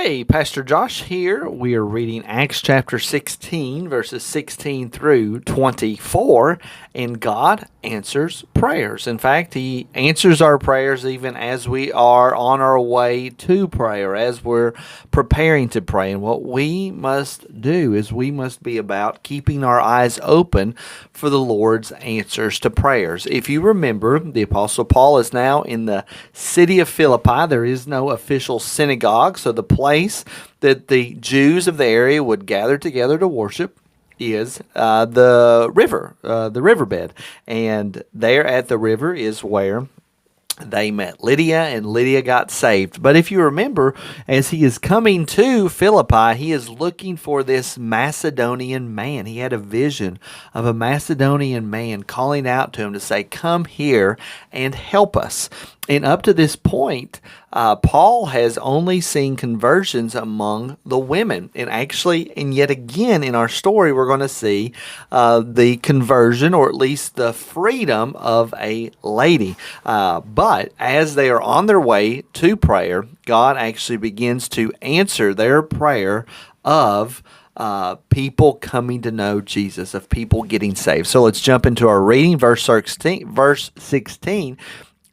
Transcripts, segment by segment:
Hey, Pastor Josh here. We are reading Acts chapter 16, verses 16 through 24, and God answers prayers. In fact, He answers our prayers even as we are on our way to prayer, as we're preparing to pray. And what we must do is we must be about keeping our eyes open for the Lord's answers to prayers. If you remember, the Apostle Paul is now in the city of Philippi. There is no official synagogue, so the place that the Jews of the area would gather together to worship is the riverbed. And there at the river is where they met Lydia, and Lydia got saved. But if you remember, as he is coming to Philippi, he is looking for this Macedonian man. He had a vision of a Macedonian man calling out to him to say, "Come here and help us." And up to this point, Paul has only seen conversions among the women. And yet again in our story, we're going to see the conversion, or at least the freedom of a lady. But as they are on their way to prayer, God actually begins to answer their prayer of people coming to know Jesus, of people getting saved. So let's jump into our reading, verse 16.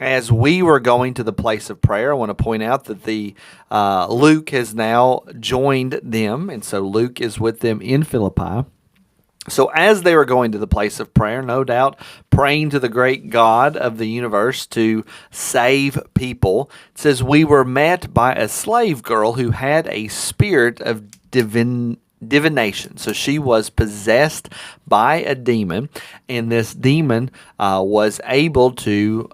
As we were going to the place of prayer, I want to point out that Luke has now joined them, and so Luke is with them in Philippi. So as they were going to the place of prayer, no doubt praying to the great God of the universe to save people, it says, we were met by a slave girl who had a spirit of divination. So she was possessed by a demon, and this demon was able to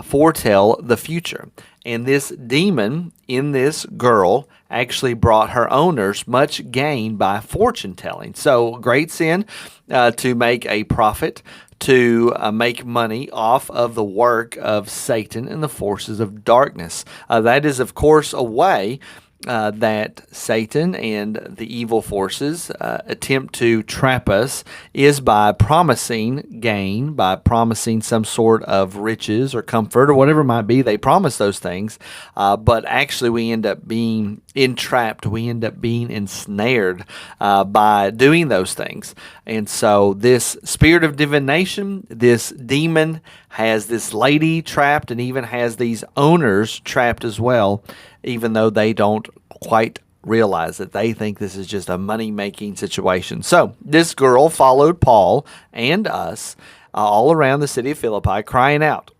foretell the future. And this demon in this girl actually brought her owners much gain by fortune telling. So great sin to make a profit, to make money off of the work of Satan and the forces of darkness. That is, of course, a way that Satan and the evil forces attempt to trap us is by promising gain, by promising some sort of riches or comfort or whatever it might be. They promise those things, but actually we end up being entrapped. We end up being ensnared by doing those things. And so this spirit of divination, this demon, has this lady trapped and even has these owners trapped as well, even though they don't quite realize that. They think this is just a money-making situation. So this girl followed Paul and us all around the city of Philippi, crying out,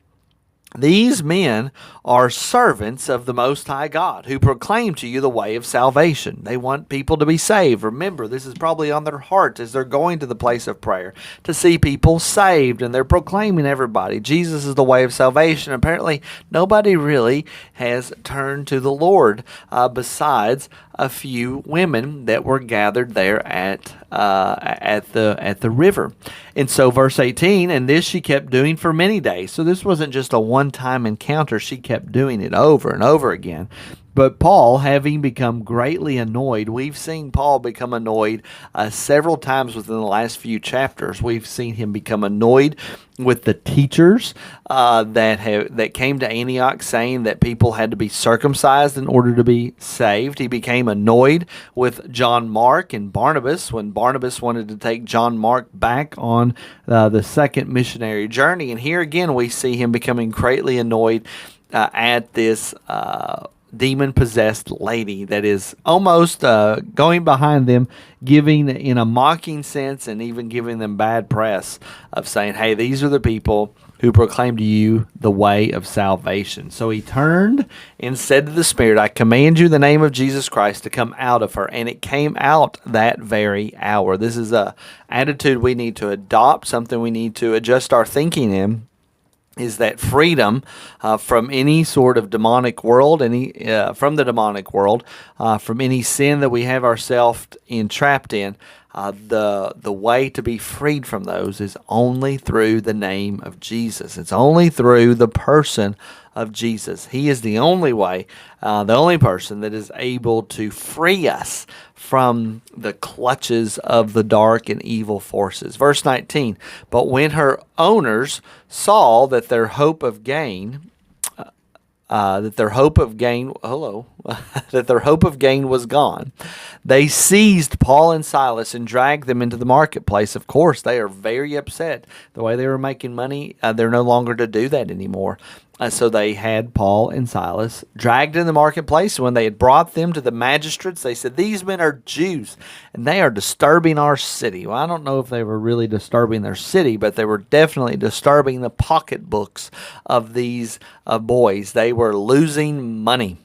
"These men are servants of the Most High God, who proclaim to you the way of salvation." They want people to be saved. Remember, this is probably on their heart as they're going to the place of prayer, to see people saved, and they're proclaiming everybody Jesus is the way of salvation. Apparently, nobody really has turned to the Lord besides a few women that were gathered there at the river. And so verse 18, and this she kept doing for many days. So this wasn't just a one-time encounter. She kept doing it over and over again. But Paul, having become greatly annoyed, we've seen Paul become annoyed several times within the last few chapters. We've seen him become annoyed with the teachers that came to Antioch saying that people had to be circumcised in order to be saved. He became annoyed with John Mark and Barnabas when Barnabas wanted to take John Mark back on the second missionary journey. And here again we see him becoming greatly annoyed at this demon-possessed lady that is almost going behind them, giving in a mocking sense and even giving them bad press of saying, hey, these are the people who proclaim to you the way of salvation. So he turned and said to the spirit, I command you in the name of Jesus Christ to come out of her. And it came out that very hour. This is a attitude we need to adopt, something we need to adjust our thinking in, is that freedom from any sort of demonic world, from the demonic world, from any sin that we have ourselves entrapped in. The way to be freed from those is only through the name of Jesus. It's only through the person of Jesus. He is the only way, the only person that is able to free us from the clutches of the dark and evil forces. Verse 19, but when her owners saw that their hope of gain that their hope of gain, that their hope of gain was gone. They seized Paul and Silas and dragged them into the marketplace. Of course, they are very upset. The way they were making money, they're no longer to do that anymore. So they had Paul and Silas dragged in the marketplace. When they had brought them to the magistrates, they said, "These men are Jews, and they are disturbing our city." Well, I don't know if they were really disturbing their city, but they were definitely disturbing the pocketbooks of these boys. They were losing money.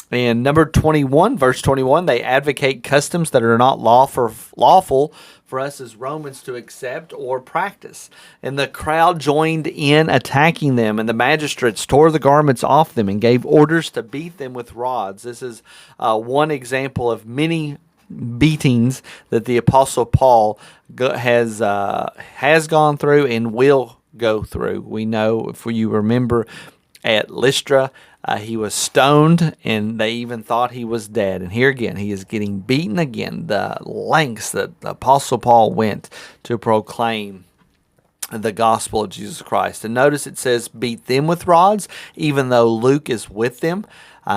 In number 21, verse 21, they advocate customs that are not lawful for us as Romans to accept or practice. And the crowd joined in attacking them, and the magistrates tore the garments off them and gave orders to beat them with rods. This is one example of many beatings that the Apostle Paul has gone through and will go through. We know, if you remember, at Lystra, he was stoned, and they even thought he was dead. And here again, he is getting beaten again. The lengths that the Apostle Paul went to proclaim the gospel of Jesus Christ. And notice it says, beat them with rods, even though Luke is with them.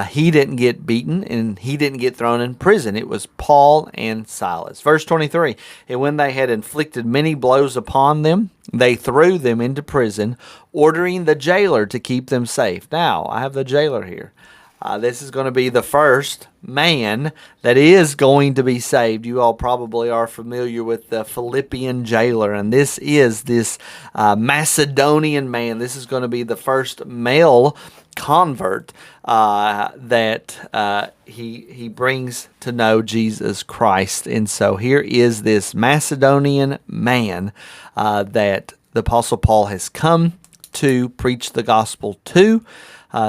He didn't get beaten, and he didn't get thrown in prison. It was Paul and Silas. Verse 23, and when they had inflicted many blows upon them, they threw them into prison, ordering the jailer to keep them safe. Now, I have the jailer here. This is going to be the first man that is going to be saved. You all probably are familiar with the Philippian jailer, and this is this Macedonian man. This is going to be the first male convert that he brings to know Jesus Christ. And so here is this Macedonian man that the Apostle Paul has come to preach the gospel to.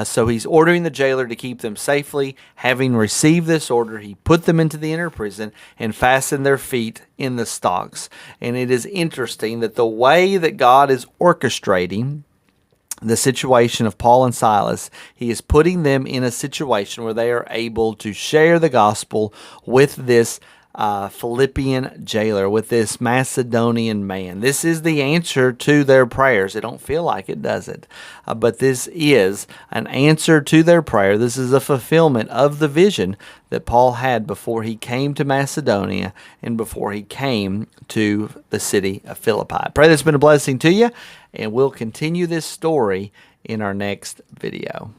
So he's ordering the jailer to keep them safely. Having received this order, he put them into the inner prison and fastened their feet in the stocks. And it is interesting that the way that God is orchestrating the situation of Paul and Silas, he is putting them in a situation where they are able to share the gospel with this Philippian jailer, with this Macedonian man. This is the answer to their prayers. It don't feel like it, does it? But this is an answer to their prayer. This is a fulfillment of the vision that Paul had before he came to Macedonia and before he came to the city of Philippi. I pray that's been a blessing to you, and we'll continue this story in our next video.